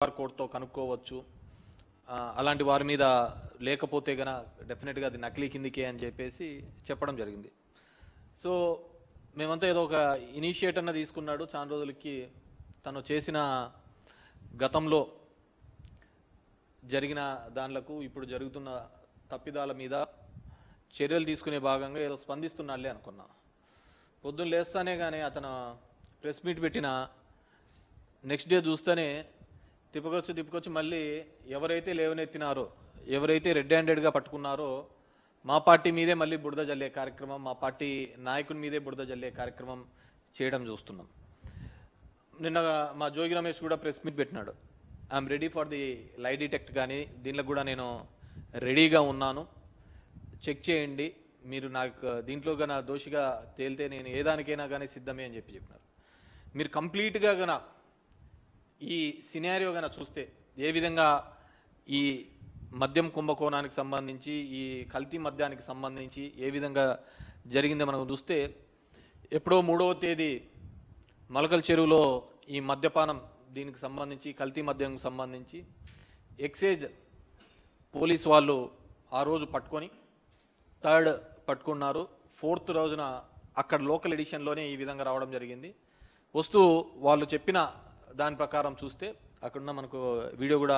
కోడ్తో కనుక్కోవచ్చు. అలాంటి వారి మీద లేకపోతే గన డెఫినెట్గా అది నకిలీ కిందికే అని చెప్పేసి చెప్పడం జరిగింది. సో మేమంతా ఏదో ఒక ఇనిషియేట్ అన్న తీసుకున్నాడు. చాలా రోజులకి తను చేసిన గతంలో జరిగిన దానిలకు ఇప్పుడు జరుగుతున్న తప్పిదాల మీద చర్యలు తీసుకునే భాగంగా ఏదో స్పందిస్తున్నాళ్ళే అనుకున్నా. పొద్దున్న లేస్తానే కానీ అతను ప్రెస్ మీట్ పెట్టిన నెక్స్ట్ డే చూస్తేనే తిప్పుకొచ్చి మళ్ళీ ఎవరైతే లేవనెత్తినారో, ఎవరైతే రెడ్ హ్యాండెడ్గా పట్టుకున్నారో మా పార్టీ మీదే మళ్ళీ బురద జల్లే కార్యక్రమం, మా పార్టీ నాయకుని మీదే బురద జల్లే కార్యక్రమం చేయడం చూస్తున్నాం. నిన్న మా జోగి రమేష్ కూడా ప్రెస్ మీట్ పెట్టినాడు. ఐఎమ్ రెడీ ఫర్ ది లై డిటెక్ట్, కానీ దీనిలో కూడా నేను రెడీగా ఉన్నాను, చెక్ చేయండి, మీరు నాకు దీంట్లో గన దోషిగా తేలితే నేను ఏ దానికైనా కానీ సిద్ధమే అని చెప్పినారు. మీరు కంప్లీట్గా గన ఈ సినారియో గన చూస్తే ఏ విధంగా ఈ మద్యం కుంభకోణానికి సంబంధించి, ఈ కల్తీ మద్యానికి సంబంధించి ఏ విధంగా జరిగిందో మనం చూస్తే, ఎప్పుడో 3వ తేదీ మలకల్ చెరువులో ఈ మద్యపానం దీనికి సంబంధించి, కల్తీ మద్యంకి సంబంధించి ఎక్సైజ్ పోలీస్ వాళ్ళు ఆ రోజు పట్టుకొని 3rd పట్టుకున్నారు. 4th రోజున అక్కడ లోకల్ ఎడిషన్లోనే ఈ విధంగా రావడం జరిగింది. వస్తూ వాళ్ళు చెప్పిన దాని ప్రకారం చూస్తే, అక్కడున్న మనకు వీడియో కూడా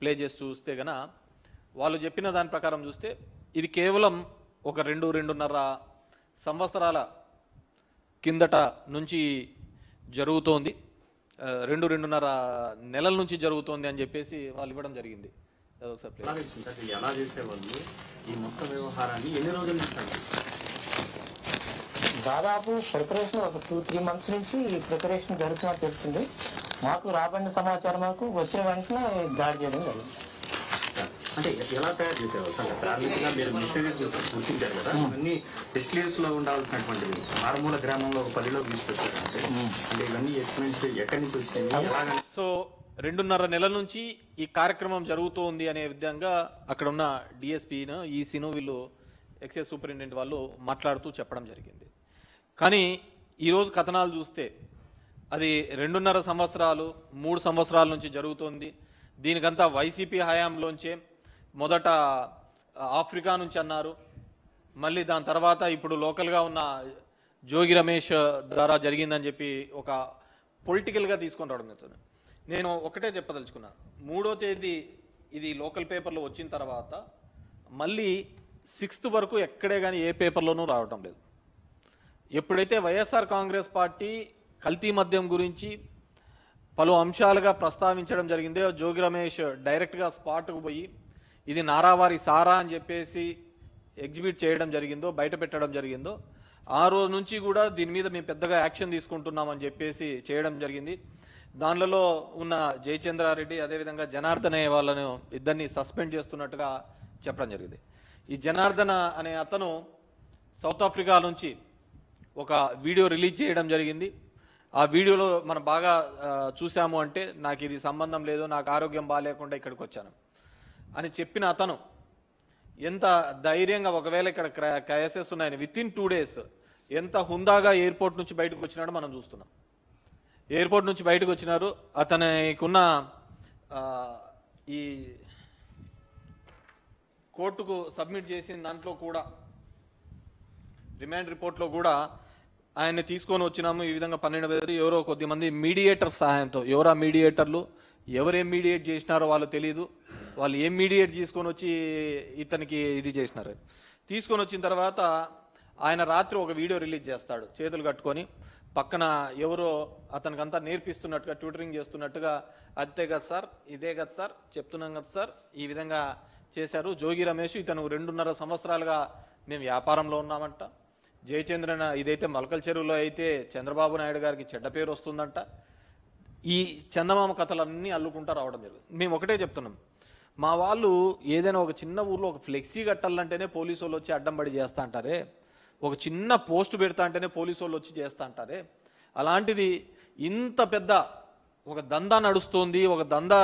ప్లే చేసి చూస్తే గన వాళ్ళు చెప్పిన దాని ప్రకారం చూస్తే ఇది కేవలం ఒక 2-2.5 సంవత్సరాల కిందట నుంచి జరుగుతోంది, 2-2.5 నెలల నుంచి జరుగుతోంది అని చెప్పేసి వాళ్ళు ఇవ్వడం జరిగింది. ఎలా చేసేవాళ్ళు ఈ మొత్తం వ్యవహారాన్ని ఎన్ని రోజుల నుంచి? దాదాపు ప్రిపరేషన్ ఒక 2-3 మంత్స్ నుంచి ప్రిపరేషన్ జరుగుతున్నట్టు తెలిసింది. మాకు రాబడిన సమాచారం మాకు వచ్చిన వెంటనే దాడి చేయడం జరిగింది. అంటే ఎలా తయారు చేసేవాళ్ళు సార్? ప్రాథమికంగా మీరు మిషనరీస్ గుర్తించారు కదా, అన్ని ఫెసిలిటీస్ లో ఉండాల్సినటువంటివి మారుమూల గ్రామంలో ఒక 10లో తీసుకొచ్చారంటే అంటే ఇవన్నీ ఎస్టిమేట్స్ ఎక్కడి నుంచి వచ్చినాయి? సో 2.5 నెలల నుంచి ఈ కార్యక్రమం జరుగుతోంది అనే విధంగా అక్కడ ఉన్న డిఎస్పీను, ఈసీను, వీళ్ళు ఎక్సైజ్ సూపరింటెండెంట్ వాళ్ళు మాట్లాడుతూ చెప్పడం జరిగింది. కానీ ఈరోజు కథనాలు చూస్తే అది 2.5 సంవత్సరాలు 3 సంవత్సరాల నుంచి జరుగుతోంది. దీనికంతా వైసీపీ హయాంలోంచే మొదట ఆఫ్రికా నుంచి అన్నారు, మళ్ళీ దాని తర్వాత ఇప్పుడు లోకల్గా ఉన్న జోగి రమేష్ ద్వారా జరిగిందని చెప్పి ఒక పొలిటికల్గా తీసుకొని రావడం జరుగుతుంది. నేను ఒకటే చెప్పదలుచుకున్నా, 3వ తేదీ ఇది లోకల్ పేపర్లో వచ్చిన తర్వాత మళ్ళీ 6th వరకు ఎక్కడే కానీ ఏ పేపర్లోనూ రావటం లేదు. ఎప్పుడైతే వైఎస్ఆర్ కాంగ్రెస్ పార్టీ కల్తీ మద్యం గురించి పలు అంశాలుగా ప్రస్తావించడం జరిగిందో, జోగి రమేష్ డైరెక్ట్గా స్పాట్కు పోయి ఇది నారావారి సారా అని చెప్పేసి ఎగ్జిబిట్ చేయడం జరిగిందో, బయట పెట్టడం జరిగిందో, ఆ రోజు నుంచి కూడా దీని మీద మేము పెద్దగా యాక్షన్ తీసుకుంటున్నామని చెప్పేసి చేయడం జరిగింది. దానిలో ఉన్న జయచంద్రారెడ్డి అదేవిధంగా జనార్దన్ అనే వాళ్ళను ఇద్దరిని సస్పెండ్ చేస్తున్నట్టుగా చెప్పడం జరిగింది. ఈ జనార్దన్ అనే అతను సౌత్ ఆఫ్రికా నుంచి ఒక వీడియో రిలీజ్ చేయడం జరిగింది. ఆ వీడియోలో మనం బాగా చూసాము అంటే, నాకు ఇది సంబంధం లేదు, నాకు ఆరోగ్యం బాగాలేకుండా ఇక్కడికి వచ్చాను అని చెప్పిన అతను ఎంత ధైర్యంగా, ఒకవేళ ఇక్కడ కేసెస్ ఉన్నాయని వితిన్ 2 days ఎంత హుందాగా ఎయిర్పోర్ట్ నుంచి బయటకు వచ్చినాడో మనం చూస్తున్నాం. ఎయిర్పోర్ట్ నుంచి బయటకు వచ్చినారు. అతనికున్న ఈ కోర్టుకు సబ్మిట్ చేసిన దాంట్లో కూడా, రిమాండ్ రిపోర్ట్లో కూడా ఆయన్ని తీసుకొని వచ్చినాము. ఈ విధంగా 12 మంది ఎవరో కొద్దిమంది మీడియేటర్ సహాయంతో, ఎవరా మీడియేటర్లు, ఎవరేం మీడియేట్ చేసినారో వాళ్ళు తెలియదు, వాళ్ళు ఏం మీడియేట్ తీసుకొని వచ్చి ఇతనికి ఇది చేసినారు. తీసుకొని వచ్చిన తర్వాత ఆయన రాత్రి ఒక వీడియో రిలీజ్ చేస్తాడు, చేతులు కట్టుకొని పక్కన ఎవరో అతనికంతా నేర్పిస్తున్నట్టుగా, ట్యూటరింగ్ చేస్తున్నట్టుగా, అంతే కదా సార్, ఇదే కదా సార్, చెప్తున్నాం కదా సార్, ఈ విధంగా చేశారు. జోగి రమేష్ ఇతను 2.5 సంవత్సరాలుగా మేము వ్యాపారంలో ఉన్నామంట. జయచంద్రన్ ఇదైతే మలకల్ చెరువులో అయితే చంద్రబాబు నాయుడు గారికి చెడ్డ పేరు వస్తుందంట. ఈ చందమామ కథలన్నీ అల్లుకుంటా రావడం జరుగుతుంది. మేము ఒకటే చెప్తున్నాం, మా వాళ్ళు ఏదైనా ఒక చిన్న ఊర్లో ఒక ఫ్లెక్సీ కట్టాలంటేనే పోలీసు వాళ్ళు వచ్చి అడ్డం పడి చేస్తా అంటారే, ఒక చిన్న పోస్ట్ పెడతా అంటేనే పోలీసు వాళ్ళు వచ్చి చేస్తా అంటారే, అలాంటిది ఇంత పెద్ద ఒక దందా నడుస్తోంది, ఒక దందా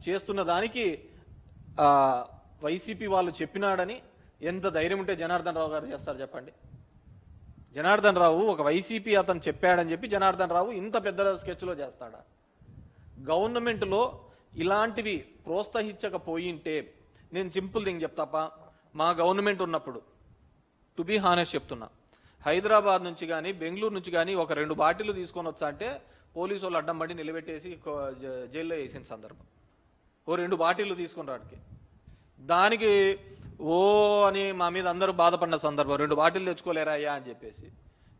చేస్తున్న దానికి వైసీపీ వాళ్ళు చెప్పినాడని ఎంత ధైర్యం ఉంటే జనార్దన్ రావు గారు చేస్తారు చెప్పండి? జనార్దన్ రావు ఒక వైసీపీ అతను చెప్పాడని చెప్పి జనార్దన్ రావు ఇంత పెద్ద స్కెచ్లో చేస్తాడా? గవర్నమెంట్లో ఇలాంటివి ప్రోత్సహించకపోయింటే, నేను సింపుల్ థింగ్ చెప్తాపా, మా గవర్నమెంట్ ఉన్నప్పుడు టు బీ హానెస్ట్ చెప్తున్నా, హైదరాబాద్ నుంచి కానీ బెంగళూరు నుంచి కానీ ఒక 2 బాటిల్ తీసుకొని వచ్చా అంటే పోలీసు వాళ్ళు అడ్డం పడి నిలబెట్టేసి జైల్లో వేసిన సందర్భం. ఓ 2 బాటిల్ తీసుకుని రాడికి, దానికి ఓ అని మా మీద అందరూ బాధపడిన సందర్భం. 2 బాటిల్ తెచ్చుకోలేరా అయ్యా అని చెప్పేసి.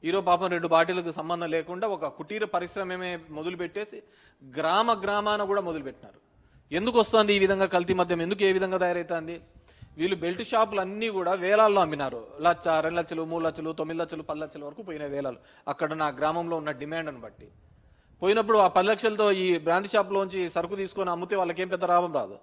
ఈరోజు పాపం 2 బాటిల్కి సంబంధం లేకుండా ఒక కుటీర పరిశ్రమే మొదలుపెట్టేసి గ్రామాన కూడా మొదలుపెట్టినారు. ఎందుకు వస్తుంది ఈ విధంగా కల్తీ మద్యం? ఎందుకు ఏ విధంగా తయారవుతుంది? వీళ్ళు బెల్ట్ షాపులు అన్నీ కూడా వేలాల్లో అమ్మినారు. 1,00,000, 2 లక్షలు, 3 లక్షలు, 9 లక్షలు, 10 లక్షల వరకు పోయిన వేలాలు. అక్కడ నా గ్రామంలో ఉన్న డిమాండ్ని బట్టి పోయినప్పుడు ఆ 10 లక్షలతో ఈ బ్రాంతి షాప్లోంచి సరుకు తీసుకొని అమ్మితే వాళ్ళకేం పెద్ద లాభం రాదు.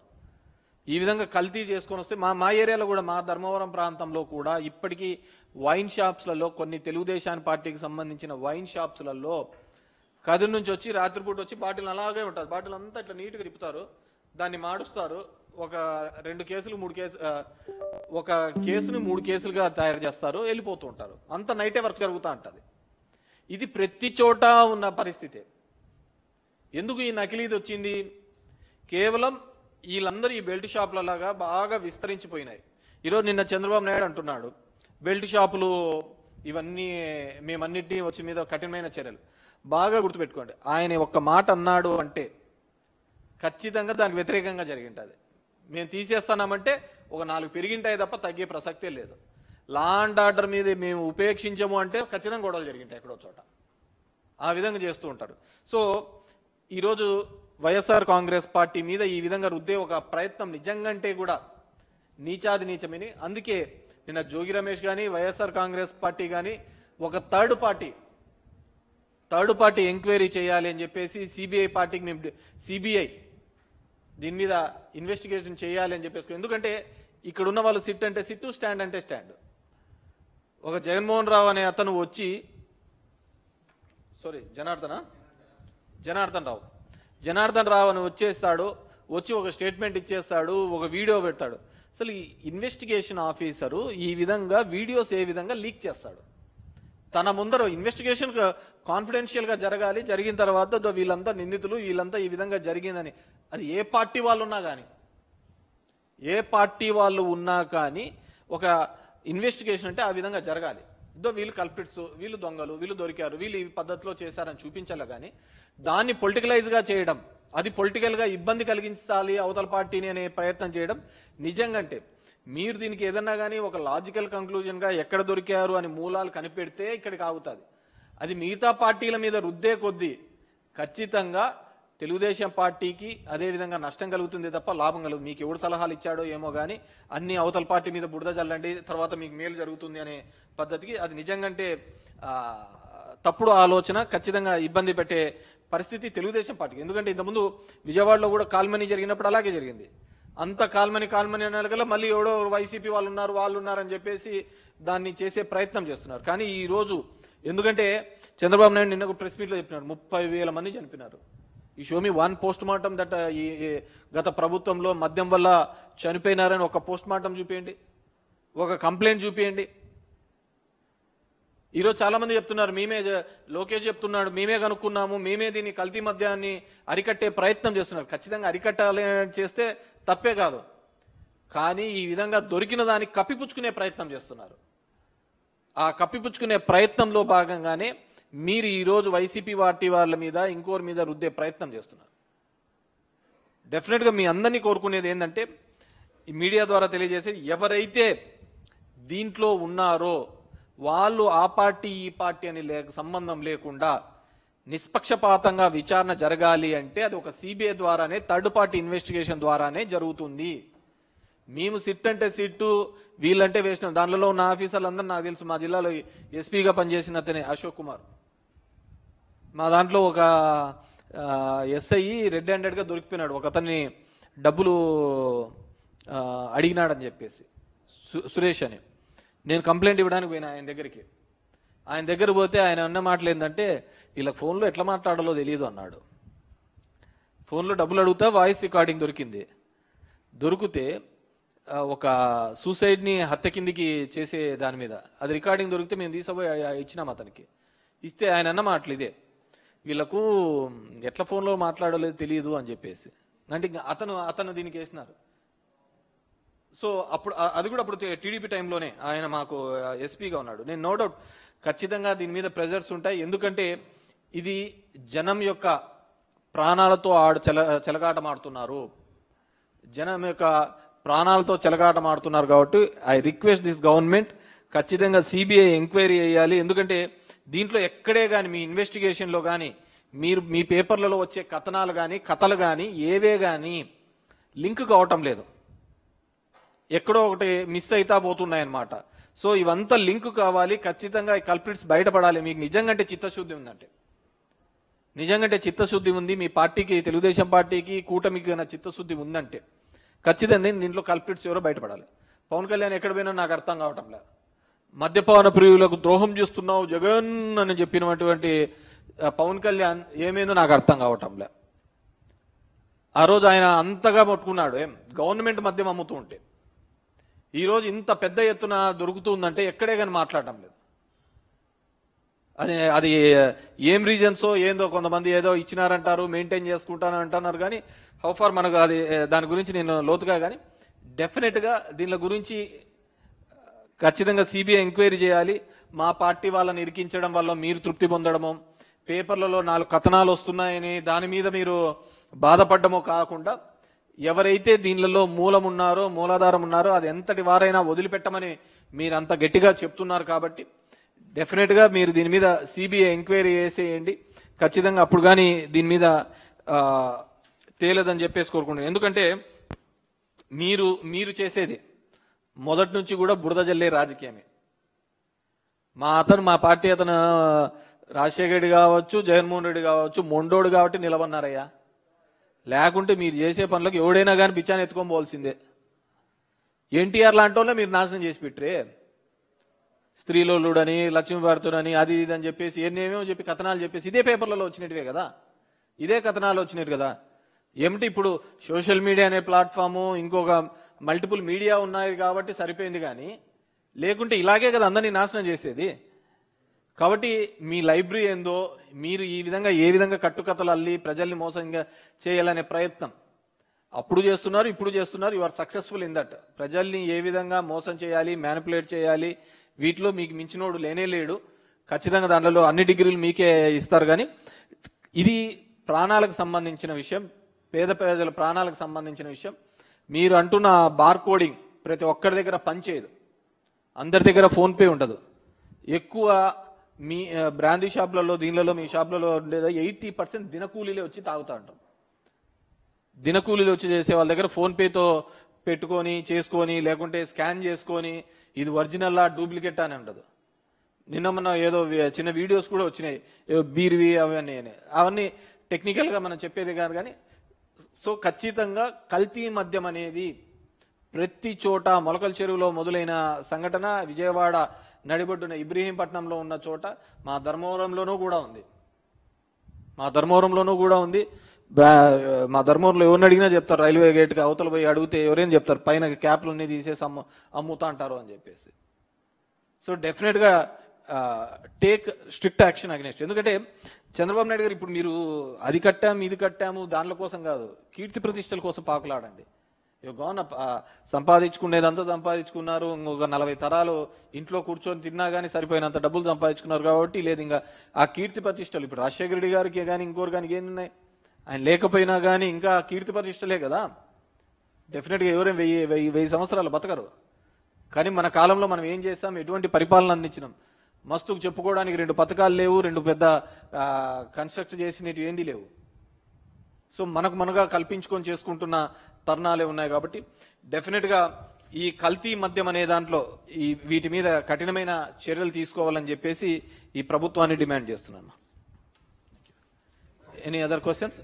ఈ విధంగా కల్తీ చేసుకొని వస్తే మా ఏరియాలో కూడా, మా ధర్మవరం ప్రాంతంలో కూడా ఇప్పటికీ వైన్ షాప్స్లలో, కొన్ని తెలుగుదేశం పార్టీకి సంబంధించిన వైన్ షాప్స్లలో కదిరి నుంచి వచ్చి రాత్రిపూట వచ్చి బాటిల్ అలాగే ఉంటుంది. బాటిల్ అంతా ఇట్లా నీట్గా తిప్పుతారు, దాన్ని మాడుస్తారు. ఒక 2 కేసులు 3 కేసు, ఒక కేసుని 3 కేసులుగా తయారు చేస్తారు, వెళ్ళిపోతూ ఉంటారు. అంత నైటే వర్క్ జరుగుతూ ఉంటుంది. ఇది ప్రతి చోట ఉన్న పరిస్థితి. ఎందుకు ఈ నకిలీది వచ్చింది? కేవలం వీళ్ళందరూ ఈ బెల్ట్ షాపులలాగా బాగా విస్తరించిపోయినాయి. ఈరోజు నిన్న చంద్రబాబు నాయుడు అంటున్నాడు, బెల్ట్ షాపులు ఇవన్నీ మేమన్నిటినీ వచ్చి మీద కఠినమైన చర్యలు. బాగా గుర్తుపెట్టుకోండి, ఆయన ఒక్క మాట అన్నాడు అంటే ఖచ్చితంగా దానికి వ్యతిరేకంగా జరిగింటుంది. మేము తీసేస్తున్నామంటే ఒక 4 పెరిగింటాయి తప్ప తగ్గే ప్రసక్తే లేదు. లా అండ్ ఆర్డర్ మీద మేము ఉపేక్షించము అంటే ఖచ్చితంగా గొడవలు జరిగింటాయి ఎక్కడో చోట. ఆ విధంగా చేస్తూ ఉంటారు. సో ఈరోజు వైఎస్ఆర్ కాంగ్రెస్ పార్టీ మీద ఈ విధంగా రుద్దే ఒక ప్రయత్నం నిజంగంటే కూడా నీచాది నీచమని. అందుకే నిన్న జోగి రమేష్ కానీ వైఎస్ఆర్ కాంగ్రెస్ పార్టీ కానీ ఒక థర్డ్ పార్టీ ఎంక్వైరీ చేయాలి అని చెప్పేసి సిబిఐ పార్టీకి మేము సిబిఐ దీని మీద ఇన్వెస్టిగేషన్ చేయాలి అని చెప్పేసి. ఎందుకంటే ఇక్కడ ఉన్న వాళ్ళు సిట్ అంటే సిట్టు, స్టాండ్ అంటే స్టాండ్. ఒక జగన్మోహన్ రావు అనే అతను వచ్చి, జనార్దన్ రావు అని వచ్చేస్తాడు, వచ్చి ఒక స్టేట్మెంట్ ఇచ్చేస్తాడు, ఒక వీడియో పెడతాడు. అసలు ఈ ఇన్వెస్టిగేషన్ ఆఫీసరు ఈ విధంగా వీడియోస్ ఏ విధంగా లీక్ చేస్తాడు? తన ముందర ఇన్వెస్టిగేషన్ కాన్ఫిడెన్షియల్గా జరగాలి, జరిగిన తర్వాత వీళ్ళంతా నిందితులు, వీళ్ళంతా ఈ విధంగా జరిగిందని. అది ఏ పార్టీ వాళ్ళు ఉన్నా కానీ ఒక ఇన్వెస్టిగేషన్ అంటే ఆ విధంగా జరగాలి. వీళ్ళు కల్పిట్స్, వీళ్ళు దొంగలు, వీళ్ళు దొరికారు, వీళ్ళు ఈ పద్ధతిలో చేశారని చూపించాలి. కానీ దాన్ని పొలిటికలైజ్గా చేయడం, అది పొలిటికల్గా ఇబ్బంది కలిగించాలి అవతల పార్టీని అనే ప్రయత్నం చేయడం నిజంగంటే మీరు దీనికి ఏదన్నా కానీ ఒక లాజికల్ కంక్లూజన్గా ఎక్కడ దొరికారు అని మూలాలు కనిపెడితే ఇక్కడికి ఆగుతుంది. అది మిగతా పార్టీల మీద రుద్దే కొద్దీ ఖచ్చితంగా తెలుగుదేశం పార్టీకి అదేవిధంగా నష్టం కలుగుతుంది తప్ప లాభం కలుగుతుంది. మీకు ఎవడు సలహాలు ఇచ్చాడో ఏమో కానీ అన్ని అవతల పార్టీ మీద బురద చల్లండి, తర్వాత మీకు మేలు జరుగుతుంది అనే పద్ధతికి అది నిజంగంటే తప్పుడు ఆలోచన, ఖచ్చితంగా ఇబ్బంది పెట్టే పరిస్థితి తెలుగుదేశం పార్టీకి. ఎందుకంటే ఇంతకుముందు విజయవాడలో కూడా కాల్మనీ జరిగినప్పుడు అలాగే జరిగింది. అంత కాల్మనీ అనగల మళ్ళీ ఎవడో వైసీపీ వాళ్ళు ఉన్నారని చెప్పేసి దాన్ని చేసే ప్రయత్నం చేస్తున్నారు. కానీ ఈ రోజు ఎందుకంటే చంద్రబాబు నాయుడు నిన్న ప్రెస్ మీట్లో చెప్పినారు 30,000 మంది చనిపోయినారు. ఈ షోమి 1 పోస్ట్ మార్టం దట్ ఈ గత ప్రభుత్వంలో మద్యం వల్ల చనిపోయినారని ఒక పోస్ట్ మార్టం చూపించండి, ఒక కంప్లైంట్ చూపించండి. ఈరోజు చాలా మంది చెప్తున్నారు, లోకేష్ చెప్తున్నాడు మేమే కనుక్కున్నాము, మేమే దీన్ని కల్తీ మద్యాన్ని అరికట్టే ప్రయత్నం చేస్తున్నారు. ఖచ్చితంగా అరికట్టాలి చేస్తే తప్పే కాదు, కానీ ఈ విధంగా దొరికిన దాన్ని కప్పిపుచ్చుకునే ప్రయత్నం చేస్తున్నారు. ఆ కప్పిపుచ్చుకునే ప్రయత్నంలో భాగంగానే మీరు ఈరోజు వైసీపీ పార్టీ వాళ్ళ మీద ఇంకోరి మీద రుద్దే ప్రయత్నం చేస్తున్నారు. డెఫినెట్గా మీ అందరినీ కోరుకునేది ఏంటంటే ఈ మీడియా ద్వారా తెలియజేసేది, ఎవరైతే దీంట్లో ఉన్నారో వాళ్ళు ఆ పార్టీ ఈ పార్టీ అని సంబంధం లేకుండా నిష్పక్షపాతంగా విచారణ జరగాలి అంటే అది ఒక సిబిఐ ద్వారానే, థర్డ్ పార్టీ ఇన్వెస్టిగేషన్ ద్వారానే జరుగుతుంది. మేము సిట్ అంటే సిట్టు, వీళ్ళంటే వేసినాం. దానిలో ఉన్న ఆఫీసర్లు అందరూ నాకు తెలుసు. మా జిల్లాలో ఎస్పీగా పనిచేసిన అతనే అశోక్ కుమార్. మా దాంట్లో ఒక ఎస్ఐ రెడ్ హ్యాండెడ్గా దొరికిపోయినాడు, ఒక అతన్ని డబ్బులు అడిగినాడని చెప్పేసి, సురేష్ అని. నేను కంప్లైంట్ ఇవ్వడానికి పోయినా ఆయన దగ్గరికి. ఆయన దగ్గర పోతే ఆయన అన్న మాటలు ఏంటంటే, వీళ్ళకి ఫోన్లో ఎట్లా మాట్లాడాలో తెలియదు అన్నాడు. ఫోన్లో డబ్బులు అడుగుతా వాయిస్ రికార్డింగ్ దొరికింది. దొరికితే ఒక సూసైడ్ని హత్య కిందికి చేసే దాని మీద అది రికార్డింగ్ దొరికితే మేము తీసుకుపోయి ఇచ్చినాం అతనికి. ఇస్తే ఆయన అన్న మాటలు ఇదే, వీళ్ళకు ఎట్లా ఫోన్లో మాట్లాడలేదు తెలియదు అని చెప్పేసి. అంటే ఇంకా అతను దీనికి వేసినారు. సో అప్పుడు అది కూడా అప్పుడు టీడీపీ టైంలోనే ఆయన మాకు ఎస్పీగా ఉన్నాడు. నేను నో డౌట్ ఖచ్చితంగా దీని మీద ప్రెజర్స్ ఉంటాయి. ఎందుకంటే ఇది జనం యొక్క ప్రాణాలతో చెలగాటమాడుతున్నారు, జనం యొక్క ప్రాణాలతో చెలగాటమాడుతున్నారు. కాబట్టి ఐ రిక్వెస్ట్ దిస్ గవర్నమెంట్ ఖచ్చితంగా సిబిఐ ఎంక్వైరీ చేయాలి. ఎందుకంటే దీంట్లో ఎక్కడే కానీ మీ ఇన్వెస్టిగేషన్లో కానీ మీరు మీ పేపర్లలో వచ్చే కథనాలు కానీ కథలు కానీ ఏవే కానీ లింక్ కావటం లేదు, ఎక్కడో ఒకటి మిస్ అయితా పోతున్నాయన్నమాట. సో ఇవంతా లింక్ కావాలి, ఖచ్చితంగా ఈ కల్ప్రిట్స్ బయటపడాలి. మీకు నిజంగా చిత్తశుద్ధి ఉందంటే, నిజంగా చిత్తశుద్ధి ఉంది మీ పార్టీకి, తెలుగుదేశం పార్టీకి, కూటమికి చిత్తశుద్ధి ఉందంటే ఖచ్చితంగా దీంట్లో కల్ప్రిట్స్ ఎవరో బయటపడాలి. పవన్ కళ్యాణ్ ఎక్కడ పోయినా నాకు అర్థం కావటం లేదు. మద్యపాన ప్రియులకు ద్రోహం చేస్తున్నావు జగన్ అని చెప్పినటువంటి పవన్ కళ్యాణ్ ఏమైందో నాకు అర్థం కావటం లే. ఆ రోజు ఆయన అంతగా పట్టుకున్నాడు గవర్నమెంట్ మద్యం అమ్ముతూ ఉంటే. ఈరోజు ఇంత పెద్ద ఎత్తున దొరుకుతుందంటే ఎక్కడే కానీ మాట్లాడటం లేదు. అది ఏం రీజన్సో ఏందో, కొంతమంది ఏదో ఇచ్చినారంటారు, మెయింటైన్ చేసుకుంటాను అంటున్నారు. కానీ హౌ ఫార్ మనకు అది దాని గురించి నేను లోతుగా, కానీ డెఫినెట్గా దీని గురించి ఖచ్చితంగా సిబిఐ ఎంక్వైరీ చేయాలి. మా పార్టీ వాళ్ళని ఇరికించడం వల్ల మీరు తృప్తి పొందడమో, పేపర్లలో 4 కథనాలు వస్తున్నాయని దాని మీద మీరు బాధపడ్డమో కాకుండా, ఎవరైతే దీనిలో మూలాధారం ఉన్నారో అది ఎంతటి వారైనా వదిలిపెట్టమని మీరు అంత గట్టిగా చెప్తున్నారు. కాబట్టి డెఫినెట్గా మీరు దీని మీద సిబిఐ ఎంక్వైరీ చేసేయండి ఖచ్చితంగా. అప్పుడు కానీ దీని మీద తేలదని చెప్పేసి కోరుకుంటున్నాను. ఎందుకంటే మీరు చేసేది మొదటి నుంచి కూడా బురద జల్లే రాజకీయమే. మా పార్టీ అతను రాజశేఖర రెడ్డి కావచ్చు, జగన్మోహన్ రెడ్డి కావచ్చు, మొండోడు కాబట్టి నిలబన్నారయ్యా. లేకుంటే మీరు చేసే పనులకు ఎవడైనా కానీ బిచ్చాన్ని ఎత్తుకొని పోవాల్సిందే. ఎన్టీఆర్ లాంటి వాళ్ళే మీరు నాశనం చేసి పెట్టరే. స్త్రీలోలుడని, లక్ష్మీభారతుడని, అది ఇది అని చెప్పేసి ఏమేమో చెప్పి కథనాలు చెప్పేసి ఇదే పేపర్లలో వచ్చినట్టువే కదా, ఇదే కథనాలు వచ్చినట్టు కదా. ఏమిటి ఇప్పుడు సోషల్ మీడియా అనే ప్లాట్ఫాము, ఇంకొక మల్టిపుల్ మీడియా ఉన్నాయి కాబట్టి సరిపోయింది. కానీ లేకుంటే ఇలాగే కదా అందరినీ నాశనం చేసేది. కాబట్టి మీ లైబ్రరీ ఏందో, మీరు ఈ విధంగా ఏ విధంగా కట్టుకథలు అల్లి ప్రజల్ని మోసంగా చేయాలనే ప్రయత్నం అప్పుడు చేస్తున్నారు, ఇప్పుడు చేస్తున్నారు. You are successful in that. ప్రజల్ని ఏ విధంగా మోసం చేయాలి, మ్యానిపులేట్ చేయాలి, వీటిలో మీకు మించినోడు లేనే లేడు. ఖచ్చితంగా దాంట్లో అన్ని డిగ్రీలు మీకే ఇస్తారు. కానీ ఇది ప్రాణాలకు సంబంధించిన విషయం, పేద ప్రజల ప్రాణాలకు సంబంధించిన విషయం. మీరు అంటున్న బార్ కోడింగ్ ప్రతి ఒక్కరి దగ్గర పనిచేయదు, అందరి దగ్గర ఫోన్పే ఉండదు. ఎక్కువ మీ బ్రాందీ షాప్లలో, దీనిలలో మీ షాప్లలో లేదా 80% దినకూలీలే వచ్చి తాగుతా ఉంటాం. దినకూలీలు వచ్చి చేసే వాళ్ళ దగ్గర ఫోన్పేతో పెట్టుకొని చేసుకొని, లేకుంటే స్కాన్ చేసుకొని ఇది ఒరిజినల్లా డూప్లికేట్ అని ఉండదు. నిన్న మొన్న ఏదో చిన్న వీడియోస్ కూడా వచ్చినాయి, బీర్వి అవన్నీ టెక్నికల్గా మనం చెప్పేది కాదు. కానీ సో ఖచ్చితంగా కల్తీ మద్యం అనేది ప్రతి చోట, మొలకల చెరువులో మొదలైన సంఘటన, విజయవాడ నడిబొడ్డున ఇబ్రహీంపట్నంలో ఉన్న చోట, మా ధర్మవరంలోనూ కూడా ఉంది. మా ధర్మవరంలో ఎవరిని అడిగినా చెప్తారు, రైల్వే గేట్కి అవతల పోయి అడిగితే ఎవరైనా చెప్తారు పైన క్యాప్లన్నీ తీసేసి అమ్ముతా అంటారు అని చెప్పేసి. సో డెఫినెట్గా టేక్ స్ట్రిక్ట్ యాక్షన్ అగెన్స్ట్. ఎందుకంటే చంద్రబాబు నాయుడు గారు ఇప్పుడు మీరు అది కట్టాము ఇది కట్టాము దానిల కోసం కాదు, కీర్తి ప్రతిష్టల కోసం పాకులాడండి. గౌన సంపాదించుకునేదంతా సంపాదించుకున్నారు. ఇంకొక 40 తరాలు ఇంట్లో కూర్చొని తిన్నా కానీ సరిపోయినంత డబ్బులు సంపాదించుకున్నారు. కాబట్టి లేదు ఇంకా ఆ కీర్తి ప్రతిష్టలు ఇప్పుడు రాజశేఖర రెడ్డి గారికి కానీ ఇంకోరు కానీ ఏమున్నాయి, ఆయన లేకపోయినా కానీ ఇంకా కీర్తి ప్రతిష్టలే కదా. డెఫినెట్గా ఎవరైనా 1000 సంవత్సరాలు బతకరు. కానీ మన కాలంలో మనం ఏం చేస్తాం, ఎటువంటి పరిపాలన అందించినాం, మస్తుకు చెప్పుకోవడానికి 2 పథకాలు లేవు, 2 పెద్ద కన్స్ట్రక్ట్ చేసినవి ఏంది లేవు. సో మనగా కల్పించుకొని చేసుకుంటున్న తరుణాలే ఉన్నాయి. కాబట్టి డెఫినెట్గా ఈ కల్తీ మద్యం అనే దాంట్లో వీటి మీద కఠినమైన చర్యలు తీసుకోవాలని చెప్పేసి ఈ ప్రభుత్వాన్ని డిమాండ్ చేస్తున్నాను. Any other questions?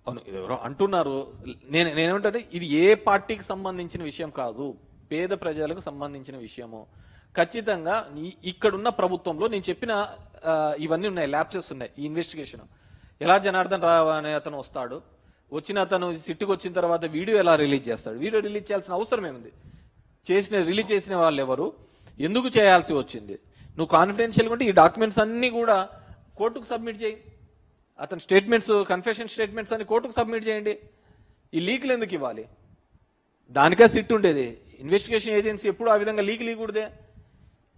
అవును, ఎవరో అంటున్నారు. నేనేమంటే ఇది ఏ పార్టీకి సంబంధించిన విషయం కాదు, పేద ప్రజలకు సంబంధించిన విషయము. ఖచ్చితంగా ఇక్కడున్న ప్రభుత్వంలో నేను చెప్పిన ఇవన్నీ ఉన్నాయి, ల్యాప్సెస్ ఉన్నాయి. ఈ ఇన్వెస్టిగేషన్ ఎలా జనార్దన్ రావు అనే అతను వస్తాడు, అతను సిట్టుకు వచ్చిన తర్వాత వీడియో ఎలా రిలీజ్ చేస్తాడు, వీడియో రిలీజ్ చేయాల్సిన అవసరం ఏముంది, రిలీజ్ చేసిన వాళ్ళు ఎవరు, ఎందుకు చేయాల్సి వచ్చింది, నువ్వు కాన్ఫిడెన్షియల్గా ఉంటే ఈ డాక్యుమెంట్స్ అన్నీ కూడా కోర్టుకు సబ్మిట్ చేయి. అతని స్టేట్మెంట్స్, కన్ఫెషన్ స్టేట్మెంట్స్ అన్ని కోర్టుకు సబ్మిట్ చేయండి. ఈ లీకులు ఎందుకు ఇవ్వాలి? దానికే సిట్ ఉండేది. ఇన్వెస్టిగేషన్ ఏజెన్సీ ఎప్పుడు ఆ విధంగా లీకుడే.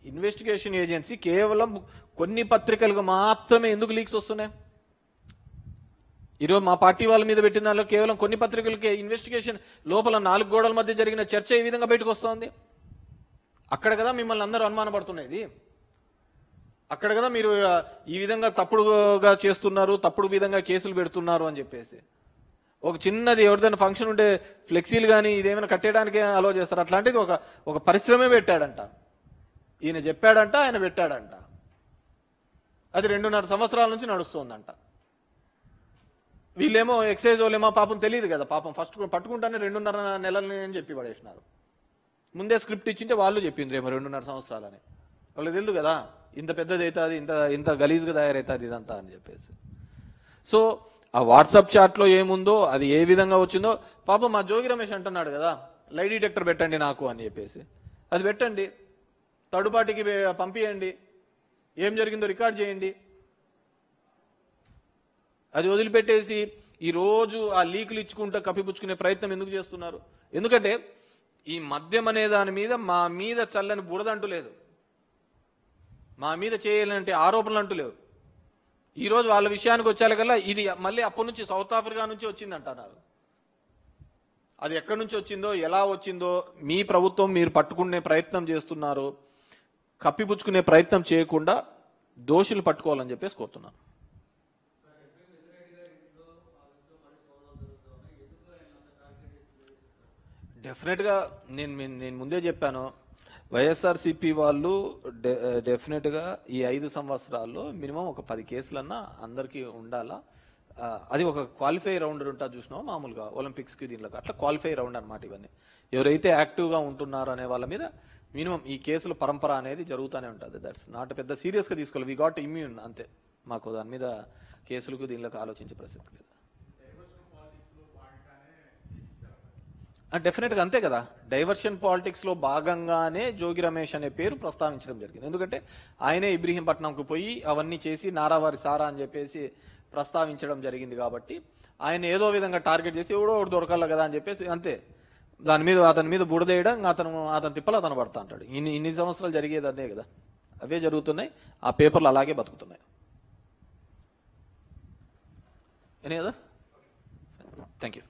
ఇన్వెస్టిగేషన్ ఏజెన్సీ కేవలం కొన్ని పత్రికలకు మాత్రమే ఎందుకు లీక్స్ వస్తున్నాయి? ఈరోజు మా పార్టీ వాళ్ళ మీద పెట్టిన దానిలో కేవలం కొన్ని పత్రికలకే ఇన్వెస్టిగేషన్ లోపల 4 గోడల మధ్య జరిగిన చర్చ ఈ విధంగా బయటకు వస్తుంది. అక్కడ కదా మిమ్మల్ని అందరూ అనుమానపడుతున్నది. అక్కడ కదా మీరు ఈ విధంగా తప్పుడుగా చేస్తున్నారు, తప్పుడు విధంగా కేసులు పెడుతున్నారు అని చెప్పేసి. ఒక చిన్నది ఎవరిదైనా ఫంక్షన్ ఉంటే ఫ్లెక్సీలు కానీ ఇదేమైనా కట్టేయడానికి అలో చేస్తారు. అట్లాంటిది ఒక పరిశ్రమే పెట్టాడంట. ఈయన చెప్పాడంట, ఆయన పెట్టాడంట. అది 2.5 సంవత్సరాల నుంచి నడుస్తుందంట. వీళ్ళేమో ఎక్సైజ్ వాళ్ళేమో పాపం తెలియదు కదా, పాపం ఫస్ట్ పట్టుకుంటానే 2.5 నెలలని అని చెప్పి పడేసినారు. ముందే స్క్రిప్ట్ ఇచ్చింటే వాళ్ళు చెప్పింది రేమో 2.5 సంవత్సరాలని. వాళ్ళకి తెలియదు కదా ఇంత పెద్దది అవుతుంది, ఇంత గలీజ్గా తయారవుతుంది ఇదంతా అని చెప్పేసి. సో ఆ వాట్సాప్ చాట్లో ఏముందో అది ఏ విధంగా వచ్చిందో పాపం మా జోగి రమేష్ అంటున్నాడు కదా, లై డిటెక్టర్ పెట్టండి నాకు అని చెప్పేసి. అది పెట్టండి, థర్డ్ పార్టీకి పంపించండి, ఏం జరిగిందో రికార్డ్ చేయండి. అది వదిలిపెట్టేసి ఈరోజు ఆ లీకులు ఇచ్చుకుంటూ కప్పిపుచ్చుకునే ప్రయత్నం ఎందుకు చేస్తున్నారు? ఎందుకంటే ఈ మద్యం అనే దాని మీద మా మీద చల్లని బురదంటూ లేదు, మా మీద చేయాలంటే ఆరోపణలు అంటూ లేవు. ఈరోజు వాళ్ళ విషయానికి వచ్చేకల్లా ఇది మళ్ళీ అప్పటి నుంచి సౌత్ ఆఫ్రికా నుంచి వచ్చింది అంటున్నారు. అది ఎక్కడి నుంచి వచ్చిందో, ఎలా వచ్చిందో మీ ప్రభుత్వం మీరు పట్టుకునే ప్రయత్నం చేస్తున్నారు. కప్పిపుచ్చుకునే ప్రయత్నం చేయకుండా దోషులు పట్టుకోవాలని చెప్పేసి కోరుతున్నాను. డెఫినెట్గా నేను ముందే చెప్పాను, వైఎస్ఆర్సీపీ వాళ్ళు డెఫినెట్గా ఈ 5 సంవత్సరాల్లో మినిమం ఒక 10 కేసులన్నా అందరికీ ఉండాలా. అది ఒక క్వాలిఫై రౌండ్ ఉంటుంది చూసినావు మామూలుగా ఒలింపిక్స్కి దీనిలో, అట్లా క్వాలిఫై రౌండ్ అనమాట ఇవన్నీ. ఎవరైతే యాక్టివ్గా ఉంటున్నారో అనే వాళ్ళ మీద మినిమం ఈ కేసుల పరంపర అనేది జరుగుతూనే ఉంటుంది. దట్స్ నాట్ పెద్ద సీరియస్గా తీసుకోవాలి. వీ గాట్ ఇమ్యూన్ అంతే, మాకు దాని మీద కేసులకు దీనిలోకి ఆలోచించే ప్రసక్తి లేదు. డెఫినెట్గా అంతే కదా, డైవర్షన్ పాలిటిక్స్లో భాగంగానే జోగి రమేష్ అనే పేరు ప్రస్తావించడం జరిగింది. ఎందుకంటే ఆయనే ఇబ్రహీంపట్నంకు పోయి అవన్నీ చేసి నారావారి సారా అని చెప్పేసి ప్రస్తావించడం జరిగింది. కాబట్టి ఆయన ఏదో విధంగా టార్గెట్ చేసి ఎవడో ఒకటి దొరకాలి కదా అని చెప్పేసి అంతే, అతని మీద బుడదేయడం, అతని తిప్పలు అతను పడతా అంటాడు. ఇన్ని సంవత్సరాలు జరిగేది అదే కదా, అవే జరుగుతున్నాయి. ఆ పేపర్లు అలాగే బతుకుతున్నాయి. Any other? Thank you.